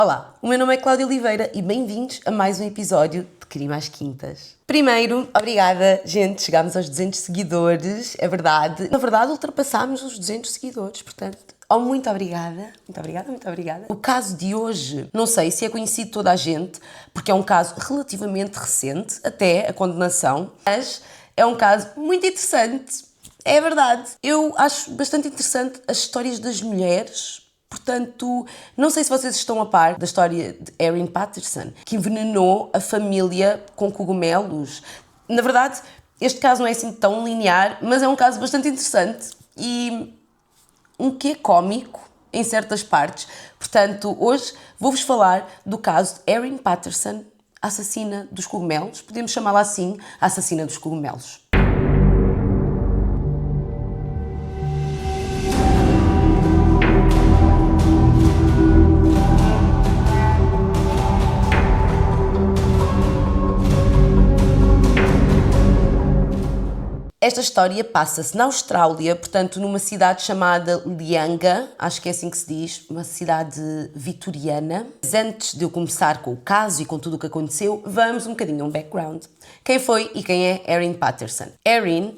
Olá, o meu nome é Cláudia Oliveira e bem-vindos a mais um episódio de Crime às Quintas. Primeiro, obrigada, gente, chegámos aos 200 seguidores, é verdade. Na verdade, ultrapassámos os 200 seguidores, portanto, muito obrigada, muito obrigada, muito obrigada. O caso de hoje, não sei se é conhecido de toda a gente, porque é um caso relativamente recente, até a condenação, mas é um caso muito interessante, é verdade. Eu acho bastante interessante as histórias das mulheres. Portanto, não sei se vocês estão a par da história de Erin Patterson, que envenenou a família com cogumelos. Na verdade, este caso não é assim tão linear, mas é um caso bastante interessante e um quê cómico em certas partes. Portanto, hoje vou-vos falar do caso de Erin Patterson, a assassina dos cogumelos. Podemos chamá-la assim, a assassina dos cogumelos. Esta história passa-se na Austrália, portanto numa cidade chamada Lianga, acho que é assim que se diz, uma cidade vitoriana. Mas antes de eu começar com o caso e com tudo o que aconteceu, vamos um bocadinho a um background. Quem foi e quem é Erin Patterson? Erin,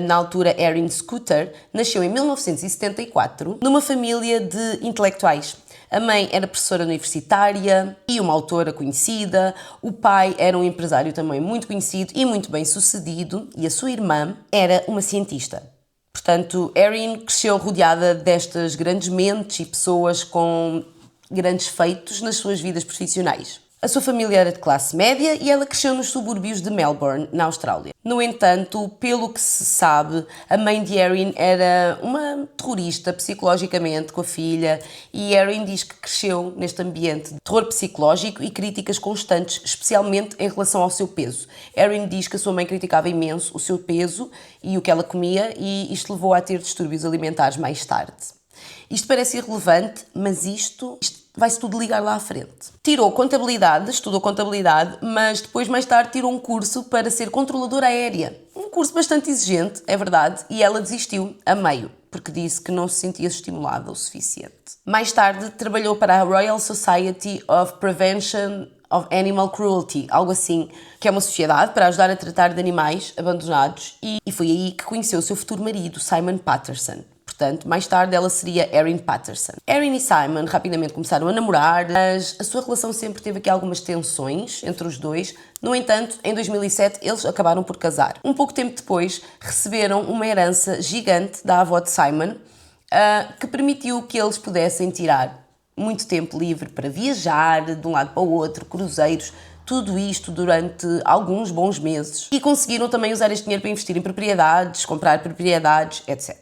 na altura Erin Scooter, nasceu em 1974 numa família de intelectuais. A mãe era professora universitária e uma autora conhecida, o pai era um empresário também muito conhecido e muito bem sucedido e a sua irmã era uma cientista. Portanto, Erin cresceu rodeada destas grandes mentes e pessoas com grandes feitos nas suas vidas profissionais. A sua família era de classe média e ela cresceu nos subúrbios de Melbourne, na Austrália. No entanto, pelo que se sabe, a mãe de Erin era uma terrorista psicologicamente com a filha e Erin diz que cresceu neste ambiente de terror psicológico e críticas constantes, especialmente em relação ao seu peso. Erin diz que a sua mãe criticava imenso o seu peso e o que ela comia e isto levou a ter distúrbios alimentares mais tarde. Isto parece irrelevante, mas isto vai-se tudo ligar lá à frente. Estudou contabilidade, mas depois, mais tarde, tirou um curso para ser controladora aérea. Um curso bastante exigente, é verdade, e ela desistiu a meio, porque disse que não se sentia estimulada o suficiente. Mais tarde, trabalhou para a Royal Society of Prevention of Animal Cruelty, algo assim, que é uma sociedade para ajudar a tratar de animais abandonados, e foi aí que conheceu o seu futuro marido, Simon Patterson. Portanto, mais tarde ela seria Erin Patterson. Erin e Simon rapidamente começaram a namorar, mas a sua relação sempre teve aqui algumas tensões entre os dois. No entanto, em 2007 eles acabaram por casar. Um pouco tempo depois receberam uma herança gigante da avó de Simon, que permitiu que eles pudessem tirar muito tempo livre para viajar de um lado para o outro, cruzeiros, tudo isto durante alguns bons meses. E conseguiram também usar este dinheiro para investir em propriedades, comprar propriedades, etc.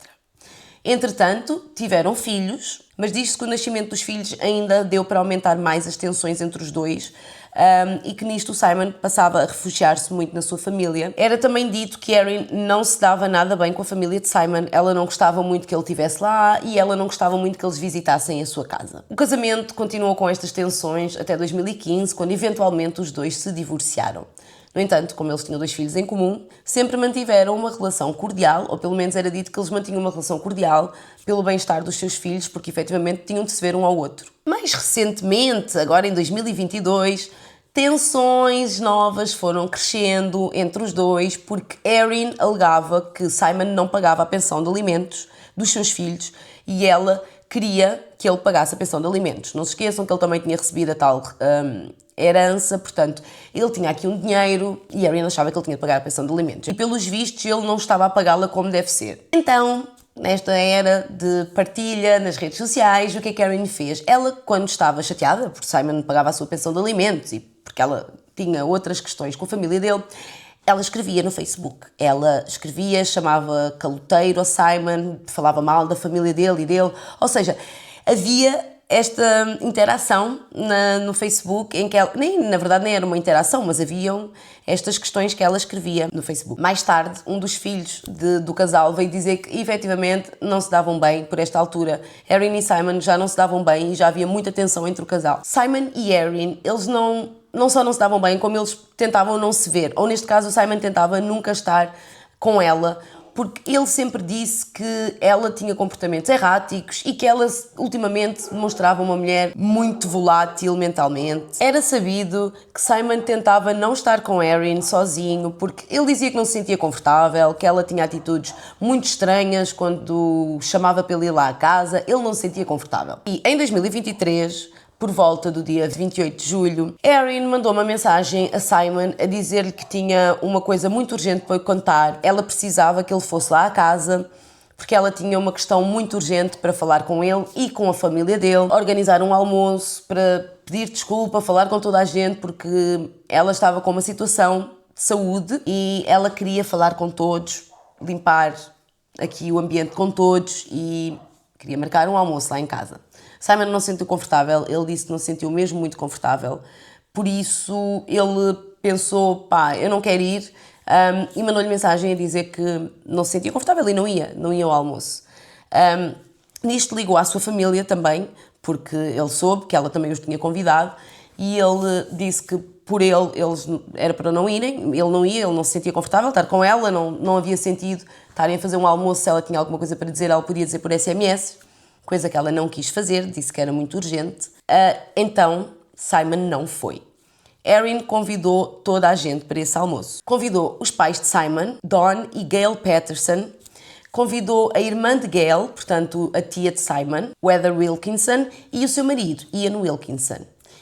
Entretanto, tiveram filhos, mas diz-se que o nascimento dos filhos ainda deu para aumentar mais as tensões entre os dois e que nisto o Simon passava a refugiar-se muito na sua família. Era também dito que Erin não se dava nada bem com a família de Simon, ela não gostava muito que ele estivesse lá e ela não gostava muito que eles visitassem a sua casa. O casamento continuou com estas tensões até 2015, quando eventualmente os dois se divorciaram. No entanto, como eles tinham 2 filhos em comum, sempre mantiveram uma relação cordial, ou pelo menos era dito que eles mantinham uma relação cordial pelo bem-estar dos seus filhos, porque efetivamente tinham de se ver um ao outro. Mais recentemente, agora em 2022, tensões novas foram crescendo entre os dois, porque Erin alegava que Simon não pagava a pensão de alimentos dos seus filhos e ela queria que ele pagasse a pensão de alimentos. Não se esqueçam que ele também tinha recebido a tal herança, portanto, ele tinha aqui um dinheiro e Erin achava que ele tinha de pagar a pensão de alimentos. E pelos vistos, ele não estava a pagá-la como deve ser. Então, nesta era de partilha nas redes sociais, o que é que Erin fez? Ela, quando estava chateada, porque Simon não pagava a sua pensão de alimentos e porque ela tinha outras questões com a família dele, ela escrevia no Facebook. Ela escrevia, chamava caloteiro a Simon, falava mal da família dele e dele. Ou seja, havia esta interação no Facebook em que ela, na verdade nem era uma interação, mas haviam estas questões que ela escrevia no Facebook. Mais tarde, um dos filhos do casal veio dizer que efetivamente não se davam bem por esta altura. Erin e Simon já não se davam bem e já havia muita tensão entre o casal. Simon e Erin, eles não só não se davam bem, como eles tentavam não se ver. Ou neste caso o Simon tentava nunca estar com ela porque ele sempre disse que ela tinha comportamentos erráticos e que ela ultimamente demonstrava uma mulher muito volátil mentalmente. Era sabido que Simon tentava não estar com Erin sozinho porque ele dizia que não se sentia confortável, que ela tinha atitudes muito estranhas quando chamava para ele ir lá à casa, ele não se sentia confortável. E em 2023, por volta do dia 28 de julho, Erin mandou uma mensagem a Simon a dizer-lhe que tinha uma coisa muito urgente para lhe contar. Ela precisava que ele fosse lá à casa, porque ela tinha uma questão muito urgente para falar com ele e com a família dele, organizar um almoço para pedir desculpa, falar com toda a gente, porque ela estava com uma situação de saúde e ela queria falar com todos, limpar aqui o ambiente com todos e queria marcar um almoço lá em casa. Simon não se sentiu confortável, ele disse que não se sentiu mesmo muito confortável, por isso ele pensou, pá, eu não quero ir, e mandou-lhe mensagem a dizer que não se sentia confortável e não ia ao almoço. Nisto ligou à sua família também, porque ele soube que ela também os tinha convidado, e ele disse que por eles era para não irem, ele não ia, ele não se sentia confortável estar com ela, não havia sentido estarem a fazer um almoço, se ela tinha alguma coisa para dizer, ela podia dizer por SMS, coisa que ela não quis fazer, disse que era muito urgente. Então, Simon não foi. Erin convidou toda a gente para esse almoço. Convidou os pais de Simon, Dawn e Gail Patterson. Convidou a irmã de Gail, portanto a tia de Simon, Heather Wilkinson, e o seu marido, Ian Wilkinson.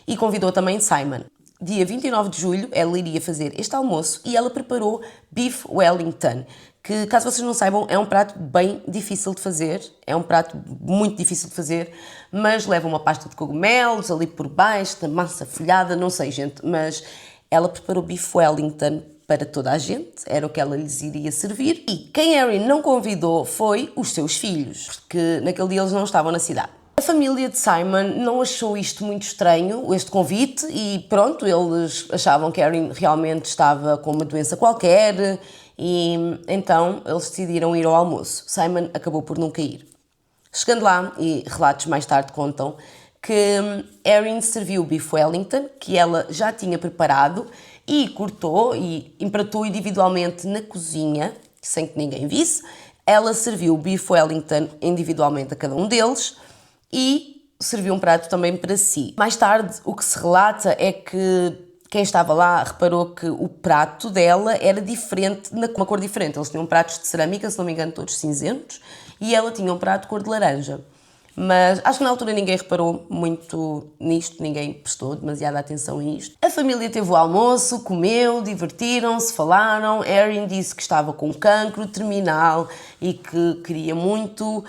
E convidou também Simon. Dia 29 de julho, ela iria fazer este almoço e ela preparou Beef Wellington, que, caso vocês não saibam, é um prato bem difícil de fazer, é um prato muito difícil de fazer, mas leva uma pasta de cogumelos ali por baixo, da massa folhada, não sei, gente, mas ela preparou Beef Wellington para toda a gente, era o que ela lhes iria servir, e quem Erin não convidou foi os seus filhos, porque naquele dia eles não estavam na cidade. A família de Simon não achou isto muito estranho, este convite, e pronto, eles achavam que Erin realmente estava com uma doença qualquer, e então eles decidiram ir ao almoço. Simon acabou por nunca ir. Chegando lá, e relatos mais tarde contam, que Erin serviu o Beef Wellington, que ela já tinha preparado, e cortou e empratou individualmente na cozinha, sem que ninguém visse. Ela serviu o Beef Wellington individualmente a cada um deles, e serviu um prato também para si. Mais tarde, o que se relata é que quem estava lá reparou que o prato dela era diferente, uma cor diferente. Eles tinham pratos de cerâmica, se não me engano, todos cinzentos, e ela tinha um prato de cor de laranja. Mas acho que na altura ninguém reparou muito nisto, ninguém prestou demasiada atenção a isto. A família teve o almoço, comeu, divertiram-se, falaram. Erin disse que estava com cancro terminal e que queria muito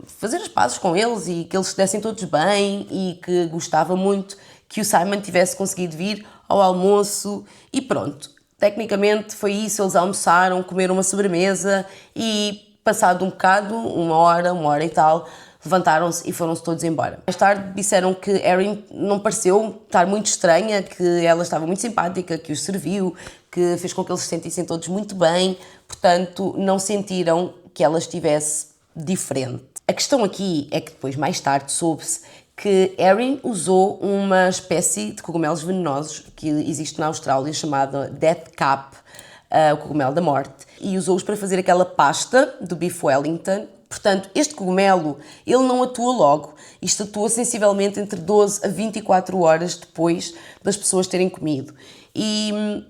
fazer as pazes com eles e que eles se dessem todos bem e que gostava muito que o Simon tivesse conseguido vir ao almoço e pronto. Tecnicamente foi isso, eles almoçaram, comeram uma sobremesa e passado um bocado, uma hora e tal, levantaram-se e foram-se todos embora. Mais tarde disseram que Erin não pareceu estar muito estranha, que ela estava muito simpática, que os serviu, que fez com que eles se sentissem todos muito bem, portanto não sentiram que ela estivesse diferente. A questão aqui é que depois, mais tarde, soube-se que Erin usou uma espécie de cogumelos venenosos que existe na Austrália chamada Death Cap, o cogumelo da morte, e usou-os para fazer aquela pasta do Beef Wellington. Portanto, este cogumelo, ele não atua logo, isto atua sensivelmente entre 12 a 24 horas depois das pessoas terem comido. E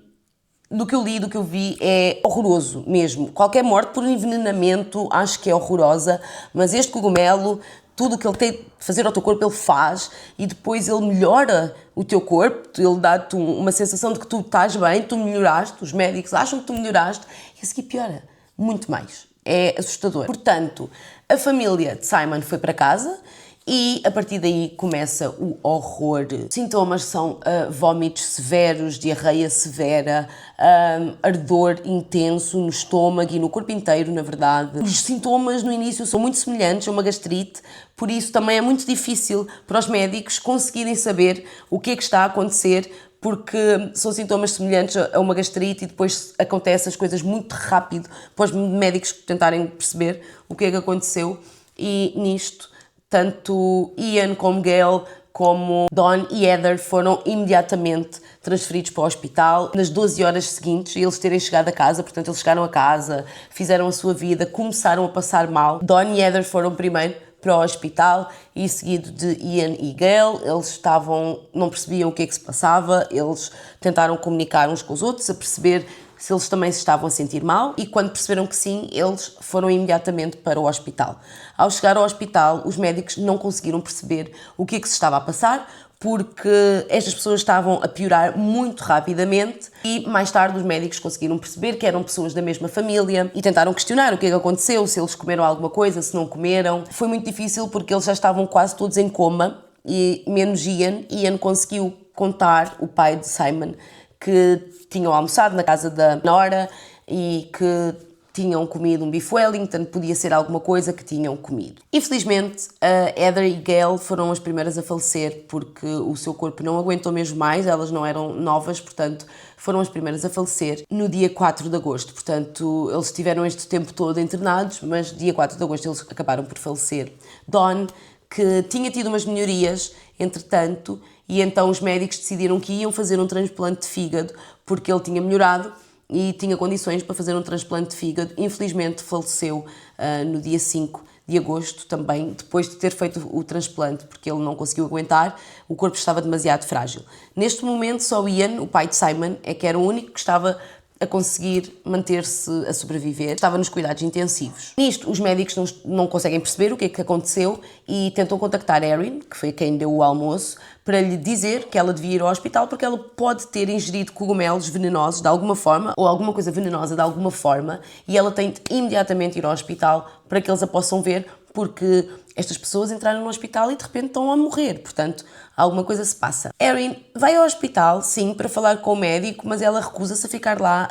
do que eu li, do que eu vi, é horroroso mesmo. Qualquer morte por envenenamento acho que é horrorosa, mas este cogumelo, tudo o que ele tem de fazer ao teu corpo, ele faz e depois ele melhora o teu corpo, ele dá-te uma sensação de que tu estás bem, tu melhoraste, os médicos acham que tu melhoraste e a seguir piora muito mais. É assustador. Portanto, a família de Simon foi para casa e a partir daí começa o horror. Sintomas são vômitos severos, diarreia severa, ardor intenso no estômago e no corpo inteiro, na verdade. Os sintomas no início são muito semelhantes a uma gastrite, por isso também é muito difícil para os médicos conseguirem saber o que é que está a acontecer, porque são sintomas semelhantes a uma gastrite e depois acontecem as coisas muito rápido para os médicos tentarem perceber o que é que aconteceu. E nisto, tanto Ian como Gail, como Dawn e Heather foram imediatamente transferidos para o hospital. Nas 12 horas seguintes, eles terem chegado a casa, portanto, eles chegaram a casa, fizeram a sua vida, começaram a passar mal. Don e Heather foram primeiro para o hospital e seguido de Ian e Gail. Eles não percebiam o que é que se passava, eles tentaram comunicar uns com os outros, a perceber se eles também se estavam a sentir mal, e quando perceberam que sim, eles foram imediatamente para o hospital. Ao chegar ao hospital, os médicos não conseguiram perceber o que é que se estava a passar, porque estas pessoas estavam a piorar muito rapidamente, e mais tarde os médicos conseguiram perceber que eram pessoas da mesma família e tentaram questionar o que é que aconteceu, se eles comeram alguma coisa, se não comeram. Foi muito difícil porque eles já estavam quase todos em coma, e menos Ian. Ian conseguiu contar, o pai de Simon, que tinham almoçado na casa da Nora e que tinham comido um bife Wellington, podia ser alguma coisa que tinham comido. Infelizmente, a Heather e Gail foram as primeiras a falecer porque o seu corpo não aguentou mesmo mais, elas não eram novas, portanto, foram as primeiras a falecer no dia 4 de agosto. Portanto, eles tiveram este tempo todo internados, mas dia 4 de agosto eles acabaram por falecer. Don, que tinha tido umas melhorias, entretanto, e então os médicos decidiram que iam fazer um transplante de fígado porque ele tinha melhorado e tinha condições para fazer um transplante de fígado. Infelizmente faleceu no dia 5 de agosto também, depois de ter feito o transplante, porque ele não conseguiu aguentar, o corpo estava demasiado frágil. Neste momento só Ian, o pai de Simon, é que era o único que estava a conseguir manter-se a sobreviver, estava nos cuidados intensivos. Nisto, os médicos não conseguem perceber o que é que aconteceu e tentam contactar Erin, que foi quem deu o almoço, para lhe dizer que ela devia ir ao hospital porque ela pode ter ingerido cogumelos venenosos de alguma forma, ou alguma coisa venenosa de alguma forma, e ela tem de imediatamente ir ao hospital para que eles a possam ver, porque estas pessoas entraram no hospital e de repente estão a morrer, portanto, alguma coisa se passa. Erin vai ao hospital, sim, para falar com o médico, mas ela recusa-se a ficar lá,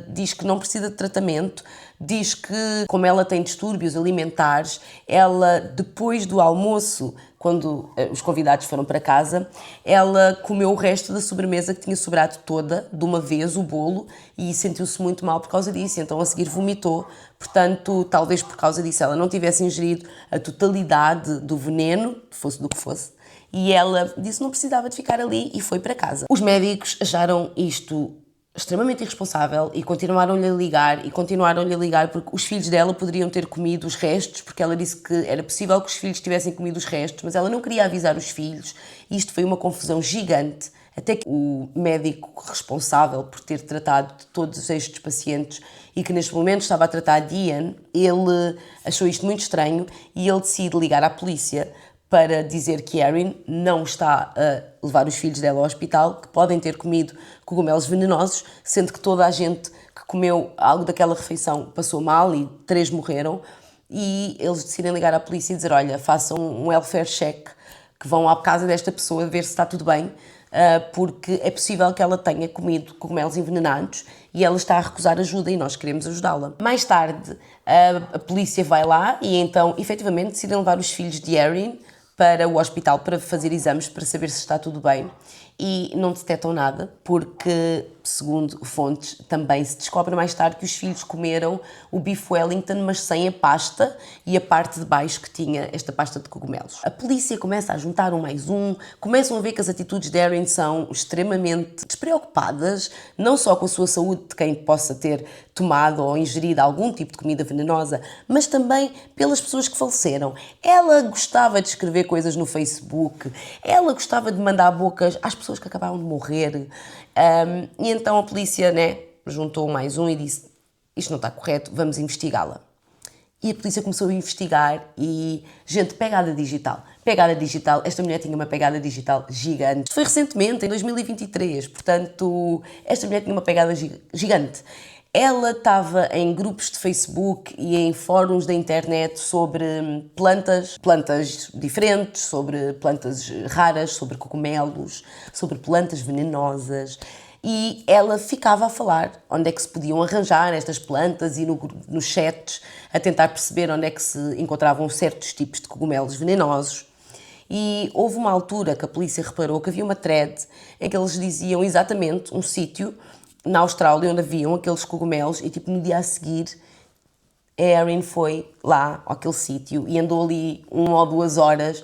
diz que não precisa de tratamento, diz que, como ela tem distúrbios alimentares, ela, depois do almoço, quando os convidados foram para casa, ela comeu o resto da sobremesa que tinha sobrado toda, de uma vez, o bolo, e sentiu-se muito mal por causa disso, então a seguir vomitou. Portanto, talvez por causa disso ela não tivesse ingerido a totalidade do veneno, fosse do que fosse, e ela disse que não precisava de ficar ali e foi para casa. Os médicos acharam isto extremamente irresponsável e continuaram-lhe a ligar porque os filhos dela poderiam ter comido os restos, porque ela disse que era possível que os filhos tivessem comido os restos, mas ela não queria avisar os filhos, e isto foi uma confusão gigante, até que o médico responsável por ter tratado de todos estes pacientes e que neste momento estava a tratar de Ian, ele achou isto muito estranho e ele decide ligar à polícia para dizer que Erin não está a levar os filhos dela ao hospital, que podem ter comido cogumelos venenosos, sendo que toda a gente que comeu algo daquela refeição passou mal e 3 morreram, e eles decidem ligar à polícia e dizer, olha, façam um welfare check, que vão à casa desta pessoa ver se está tudo bem, porque é possível que ela tenha comido cogumelos envenenados e ela está a recusar ajuda e nós queremos ajudá-la. Mais tarde, a polícia vai lá e então, efetivamente, decidem levar os filhos de Erin para o hospital para fazer exames para saber se está tudo bem, e não detectam nada, porque, segundo fontes, também se descobre mais tarde que os filhos comeram o bife Wellington, mas sem a pasta e a parte de baixo que tinha esta pasta de cogumelos. A polícia começa a juntar um mais um, começam a ver que as atitudes de Erin são extremamente despreocupadas, não só com a sua saúde de quem possa ter tomado ou ingerido algum tipo de comida venenosa, mas também pelas pessoas que faleceram. Ela gostava de escrever coisas no Facebook, ela gostava de mandar bocas às pessoas que acabaram de morrer, e então a polícia, juntou mais um e disse, isto não está correto, vamos investigá-la. E a polícia começou a investigar e, gente, pegada digital, esta mulher tinha uma pegada digital gigante. Foi recentemente, em 2023, portanto, esta mulher tinha uma pegada gigante. Ela estava em grupos de Facebook e em fóruns da internet sobre plantas diferentes, sobre plantas raras, sobre cogumelos, sobre plantas venenosas, e ela ficava a falar onde é que se podiam arranjar estas plantas e nos chats a tentar perceber onde é que se encontravam certos tipos de cogumelos venenosos. E houve uma altura que a polícia reparou que havia uma thread em que eles diziam exatamente um sítio na Austrália onde haviam aqueles cogumelos, e no dia a seguir a Erin foi lá àquele sítio e andou ali 1 ou 2 horas,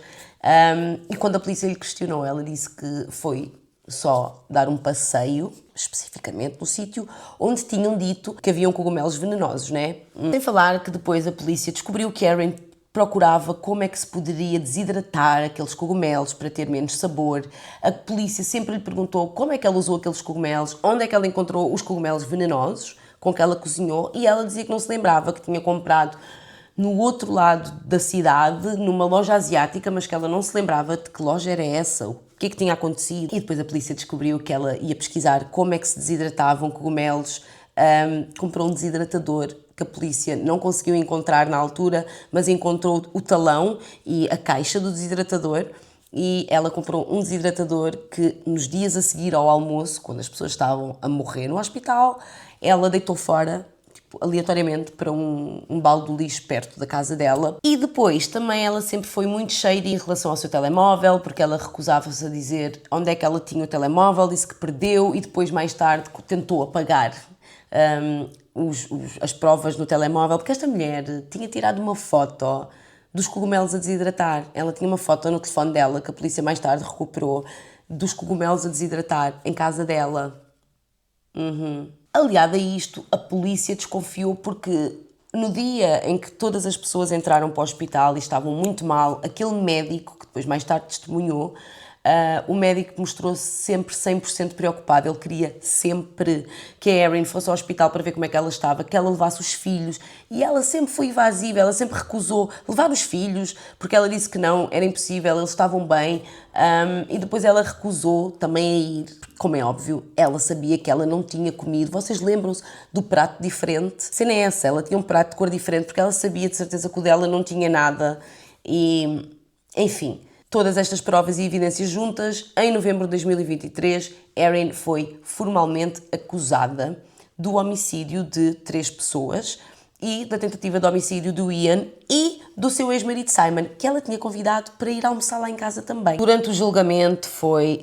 e quando a polícia lhe questionou, ela disse que foi só dar um passeio, especificamente no sítio onde tinham dito que haviam cogumelos venenosos, né? Sem falar que depois a polícia descobriu que Erin procurava como é que se poderia desidratar aqueles cogumelos para ter menos sabor. A polícia sempre lhe perguntou como é que ela usou aqueles cogumelos, onde é que ela encontrou os cogumelos venenosos com que ela cozinhou, e ela dizia que não se lembrava, que tinha comprado no outro lado da cidade, numa loja asiática, mas que ela não se lembrava de que loja era essa, o que é que tinha acontecido. E depois a polícia descobriu que ela ia pesquisar como é que se desidratavam cogumelos, comprou um desidratador que a polícia não conseguiu encontrar na altura, mas encontrou o talão e a caixa do desidratador, e ela comprou um desidratador que nos dias a seguir ao almoço, quando as pessoas estavam a morrer no hospital, ela deitou fora, aleatoriamente, para um balde de lixo perto da casa dela. E depois também ela sempre foi muito shady em relação ao seu telemóvel, porque ela recusava-se a dizer onde é que ela tinha o telemóvel, disse que perdeu e depois mais tarde tentou apagar as provas no telemóvel, porque esta mulher tinha tirado uma foto dos cogumelos a desidratar. Ela tinha uma foto no telefone dela que a polícia mais tarde recuperou dos cogumelos a desidratar em casa dela. Aliado a isto, a polícia desconfiou porque no dia em que todas as pessoas entraram para o hospital e estavam muito mal, aquele médico, que depois mais tarde testemunhou, o médico mostrou-se sempre 100% preocupado. Ele queria sempre que a Erin fosse ao hospital para ver como é que ela estava, que ela levasse os filhos, e ela sempre foi evasiva, ela sempre recusou levar os filhos, porque ela disse que não, era impossível, eles estavam bem, e depois ela recusou também a ir, porque, como é óbvio, ela sabia que ela não tinha comido. Vocês lembram-se do prato diferente? Cena é essa, ela tinha um prato de cor diferente, porque ela sabia de certeza que o dela não tinha nada, e enfim... Todas estas provas e evidências juntas, em novembro de 2023, Erin foi formalmente acusada do homicídio de 3 pessoas e da tentativa de homicídio do Ian e do seu ex-marido Simon, que ela tinha convidado para ir almoçar lá em casa também. Durante o julgamento foi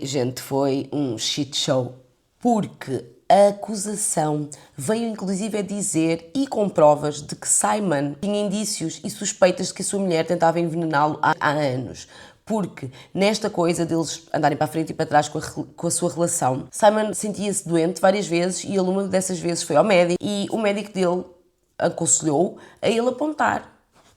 um shit show, porque a acusação veio inclusive a dizer, e com provas, de que Simon tinha indícios e suspeitas de que a sua mulher tentava envenená-lo há anos. Porque nesta coisa deles andarem para a frente e para trás com a sua relação, Simon sentia-se doente várias vezes e ele uma dessas vezes foi ao médico e o médico dele aconselhou a ele apontar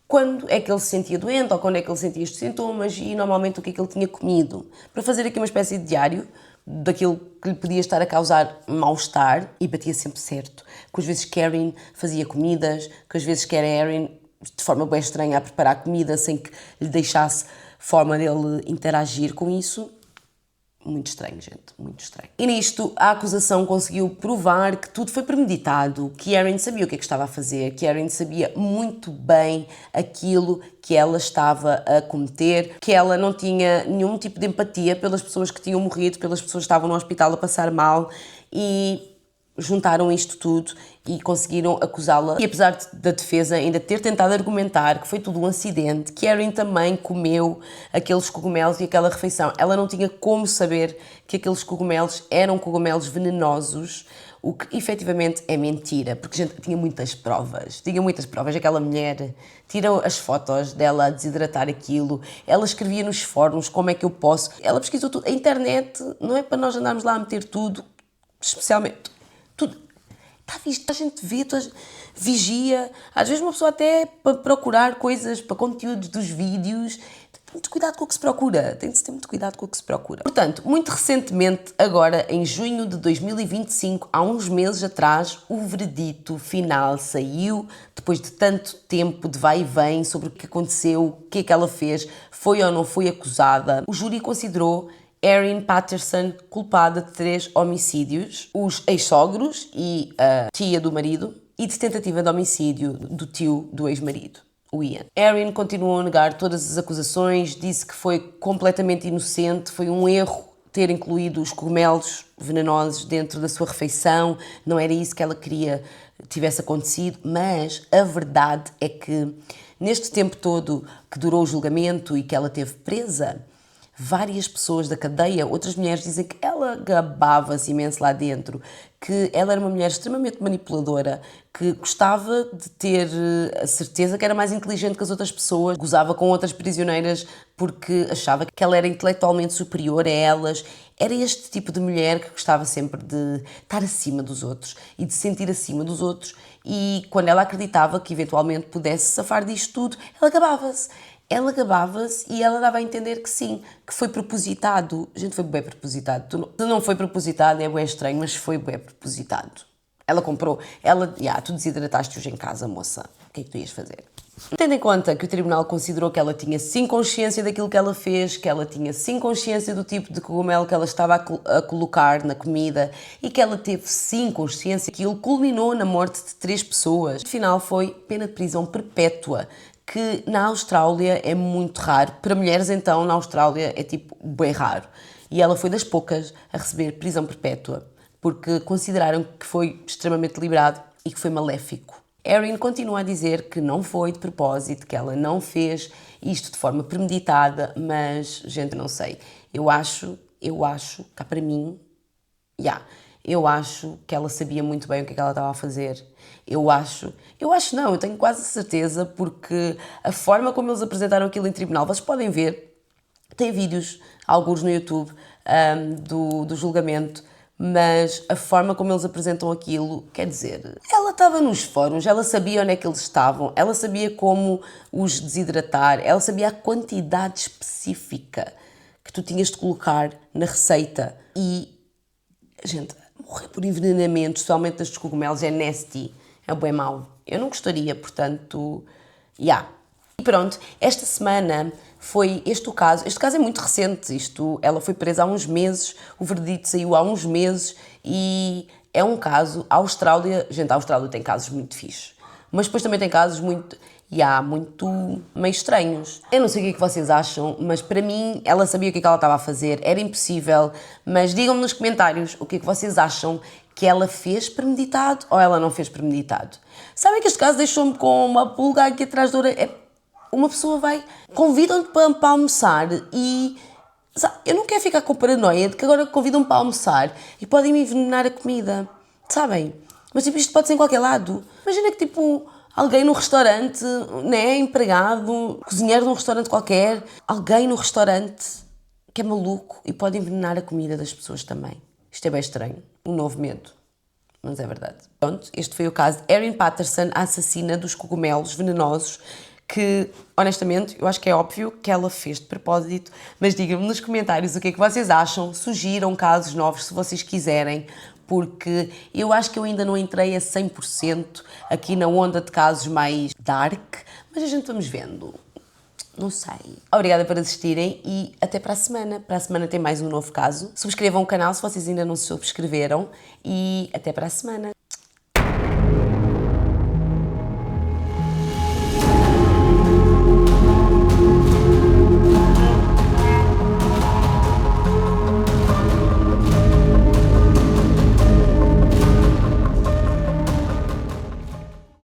quando é que ele se sentia doente ou quando é que ele sentia estes sintomas e normalmente o que é que ele tinha comido, para fazer aqui uma espécie de diário daquilo que lhe podia estar a causar mal-estar, e batia sempre certo. Que às vezes Karen fazia comidas, que às vezes era Erin de forma bem estranha a preparar comida sem que lhe deixasse forma dele interagir com isso. Muito estranho, gente, muito estranho. E nisto, a acusação conseguiu provar que tudo foi premeditado, que Erin sabia o que é que estava a fazer, que Erin sabia muito bem aquilo que ela estava a cometer, que ela não tinha nenhum tipo de empatia pelas pessoas que tinham morrido, pelas pessoas que estavam no hospital a passar mal, e juntaram isto tudo e conseguiram acusá-la. E apesar da defesa ainda ter tentado argumentar que foi tudo um acidente, que Erin também comeu aqueles cogumelos e aquela refeição, ela não tinha como saber que aqueles cogumelos eram cogumelos venenosos, o que efetivamente é mentira, porque gente, tinha muitas provas, aquela mulher tirou as fotos dela a desidratar aquilo, ela escrevia nos fóruns como é que eu posso, ela pesquisou tudo, a internet não é para nós andarmos lá a meter tudo, especialmente tudo, está visto, a gente vê, vigia, às vezes uma pessoa até para procurar coisas, para conteúdos dos vídeos, tem muito cuidado com o que se procura, tem de ter muito cuidado com o que se procura. Portanto, muito recentemente, agora em junho de 2025, há uns meses atrás, o veredito final saiu, depois de tanto tempo de vai e vem sobre o que aconteceu, o que é que ela fez, foi ou não foi acusada. O júri considerou Erin Patterson culpada de 3 homicídios, os ex-sogros e a tia do marido, e de tentativa de homicídio do tio do ex-marido, o Ian. Erin continuou a negar todas as acusações, disse que foi completamente inocente, foi um erro ter incluído os cogumelos venenosos dentro da sua refeição, não era isso que ela queria tivesse acontecido, mas a verdade é que neste tempo todo que durou o julgamento e que ela teve presa, várias pessoas da cadeia, outras mulheres dizem que ela gabava-se imenso lá dentro, que ela era uma mulher extremamente manipuladora, que gostava de ter a certeza que era mais inteligente que as outras pessoas, gozava com outras prisioneiras porque achava que ela era intelectualmente superior a elas. Era este tipo de mulher que gostava sempre de estar acima dos outros e de se sentir acima dos outros, e quando ela acreditava que eventualmente pudesse safar disto tudo, ela gabava-se. Ela gabava-se e ela dava a entender que sim, que foi propositado. Gente, foi bem propositado. Tu não foi propositado, é bem estranho, mas foi bem propositado. Ela comprou, tu desidrataste hoje em casa, moça. O que é que tu ias fazer? Tendo em conta que o tribunal considerou que ela tinha sim consciência daquilo que ela fez, que ela tinha sim consciência do tipo de cogumelo que ela estava a colocar na comida e que ela teve sim consciência que ele culminou na morte de 3 pessoas. No final foi pena de prisão perpétua, que na Austrália é muito raro. Para mulheres, então, na Austrália é tipo bem raro. E ela foi das poucas a receber prisão perpétua, porque consideraram que foi extremamente deliberado e que foi maléfico. Erin continua a dizer que não foi de propósito, que ela não fez isto de forma premeditada, mas, gente, não sei. Eu acho, cá para mim, eu acho que ela sabia muito bem o que é que ela estava a fazer. Eu tenho quase certeza, porque a forma como eles apresentaram aquilo em tribunal, vocês podem ver, tem vídeos, alguns no YouTube, do julgamento, mas a forma como eles apresentam aquilo, quer dizer, ela estava nos fóruns, ela sabia onde é que eles estavam, ela sabia como os desidratar, ela sabia a quantidade específica que tu tinhas de colocar na receita. E, gente, morrer por envenenamento, especialmente destes cogumelos, é nasty, é bem mau. Eu não gostaria, portanto, E pronto, esta semana foi este o caso. Este caso é muito recente. Ela foi presa há uns meses, o veredito saiu há uns meses e é um caso. A Austrália tem casos muito fixes, mas depois também tem casos muito meio estranhos. Eu não sei o que é que vocês acham, mas para mim ela sabia o que é que ela estava a fazer, era impossível. Mas digam-me nos comentários o que é que vocês acham, que ela fez premeditado ou ela não fez premeditado. Sabem que este caso deixou-me com uma pulga aqui atrás da orelha. Uma pessoa convidam-te para almoçar e eu não quero ficar com paranoia de que agora convidam-me para almoçar e podem-me envenenar a comida, sabem? Mas tipo, isto pode ser em qualquer lado. Imagina que tipo, alguém no restaurante, né, empregado, cozinheiro de um restaurante qualquer, alguém no restaurante que é maluco e pode envenenar a comida das pessoas também. Isto é bem estranho, um novo medo. Mas é verdade. Pronto, este foi o caso de Erin Patterson, a assassina dos cogumelos venenosos, que, honestamente, eu acho que é óbvio que ela fez de propósito, mas digam-me nos comentários o que é que vocês acham, sugiram casos novos se vocês quiserem, porque eu acho que eu ainda não entrei a 100% aqui na onda de casos mais dark, mas a gente vamos vendo. Não sei. Obrigada por assistirem e até para a semana. Para a semana tem mais um novo caso. Subscrevam o canal se vocês ainda não se subscreveram e até para a semana.